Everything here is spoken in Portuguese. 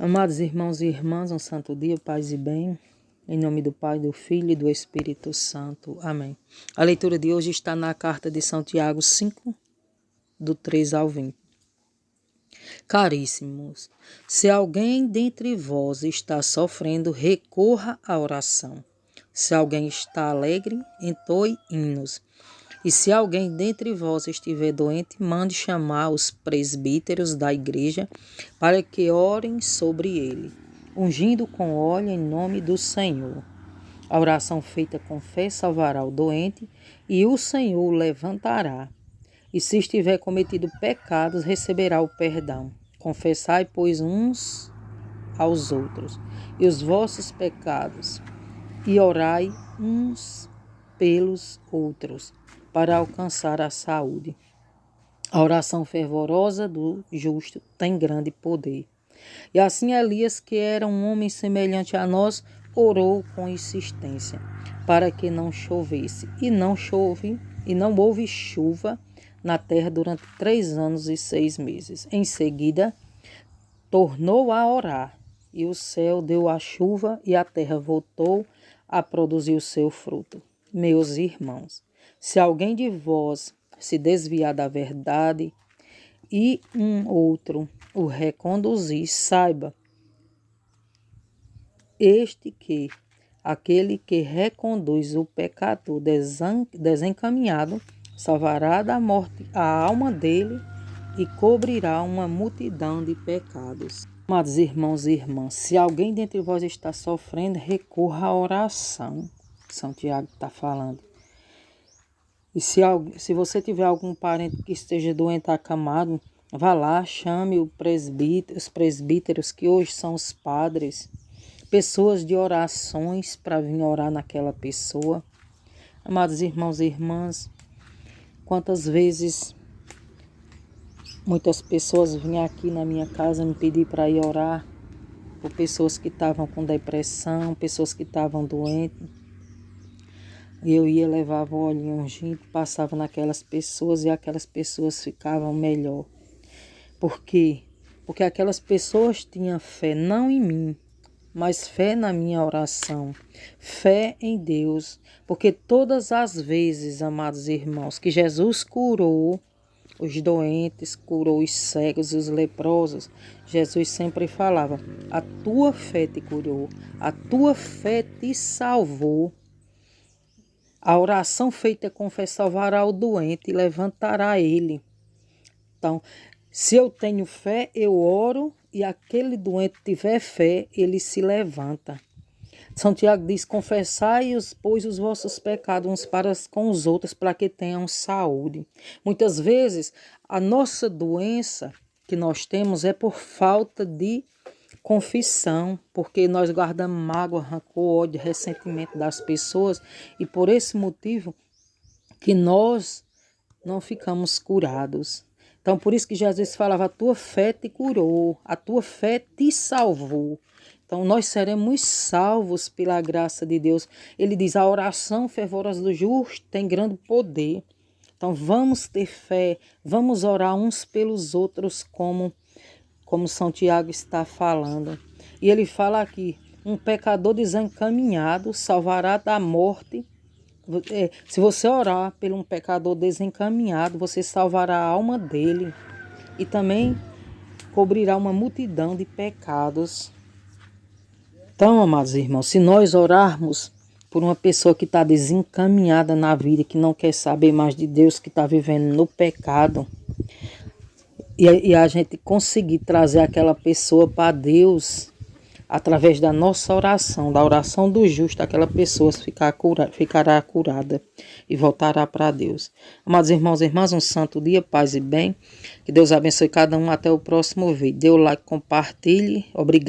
Amados irmãos e irmãs, um santo dia, paz e bem, em nome do Pai, do Filho e do Espírito Santo. Amém. A leitura de hoje está na carta de São Tiago 5, do 3 ao 20. Caríssimos, se alguém dentre vós está sofrendo, recorra à oração. Se alguém está alegre, entoe hinos. E se alguém dentre vós estiver doente, mande chamar os presbíteros da igreja para que orem sobre ele, ungindo com óleo em nome do Senhor. A oração feita com fé salvará o doente e o Senhor o levantará. E se estiver cometido pecados, receberá o perdão. Confessai, pois, uns aos outros e os vossos pecados, e orai uns pelos outros, para alcançar a saúde. A oração fervorosa do justo tem grande poder. E assim Elias, que era um homem semelhante a nós, orou com insistência, para que não chovesse. E não houve chuva na terra durante 3 anos e 6 meses. Em seguida, tornou a orar, e o céu deu a chuva, e a terra voltou a produzir o seu fruto. Meus irmãos, se alguém de vós se desviar da verdade e um outro o reconduzir, saiba que aquele que reconduz o pecador desencaminhado salvará da morte a alma dele e cobrirá uma multidão de pecados. Amados irmãos e irmãs, se alguém dentre vós está sofrendo, recorra à oração. São Tiago está falando. E se você tiver algum parente que esteja doente, acamado, vá lá, chame os presbíteros, que hoje são os padres, pessoas de orações, para vir orar naquela pessoa. Amados irmãos e irmãs, quantas vezes muitas pessoas vinham aqui na minha casa me pedir para ir orar por pessoas que estavam com depressão, pessoas que estavam doentes. Eu ia, levava o óleo ungido, passava naquelas pessoas e aquelas pessoas ficavam melhor. Por quê? Porque aquelas pessoas tinham fé, não em mim, mas fé na minha oração, fé em Deus. Porque todas as vezes, amados irmãos, que Jesus curou os doentes, curou os cegos, os leprosos, Jesus sempre falava: a tua fé te curou, a tua fé te salvou. A oração feita com fé salvará o doente e levantará ele. Então, se eu tenho fé, eu oro e aquele doente tiver fé, ele se levanta. São Tiago diz: confessai, pois, os vossos pecados uns para com os outros, para que tenham saúde. Muitas vezes, a nossa doença que nós temos é por falta de confissão, porque nós guardamos mágoa, rancor, ódio, ressentimento das pessoas, e por esse motivo que nós não ficamos curados. Então, por isso que Jesus falava: a tua fé te curou, a tua fé te salvou. Então, nós seremos salvos pela graça de Deus. Ele diz: a oração fervorosa do justo tem grande poder. Então, vamos ter fé, vamos orar uns pelos outros, como São Tiago está falando. E ele fala aqui: um pecador desencaminhado salvará da morte. Se você orar por um pecador desencaminhado, você salvará a alma dele e também cobrirá uma multidão de pecados. Então, amados irmãos, se nós orarmos por uma pessoa que está desencaminhada na vida, que não quer saber mais de Deus, que está vivendo no pecado, e a gente conseguir trazer aquela pessoa para Deus, através da nossa oração, da oração do justo, aquela pessoa ficará curada e voltará para Deus. Amados irmãos e irmãs, um santo dia, paz e bem. Que Deus abençoe cada um. Até o próximo vídeo. Dê o like, compartilhe. Obrigado.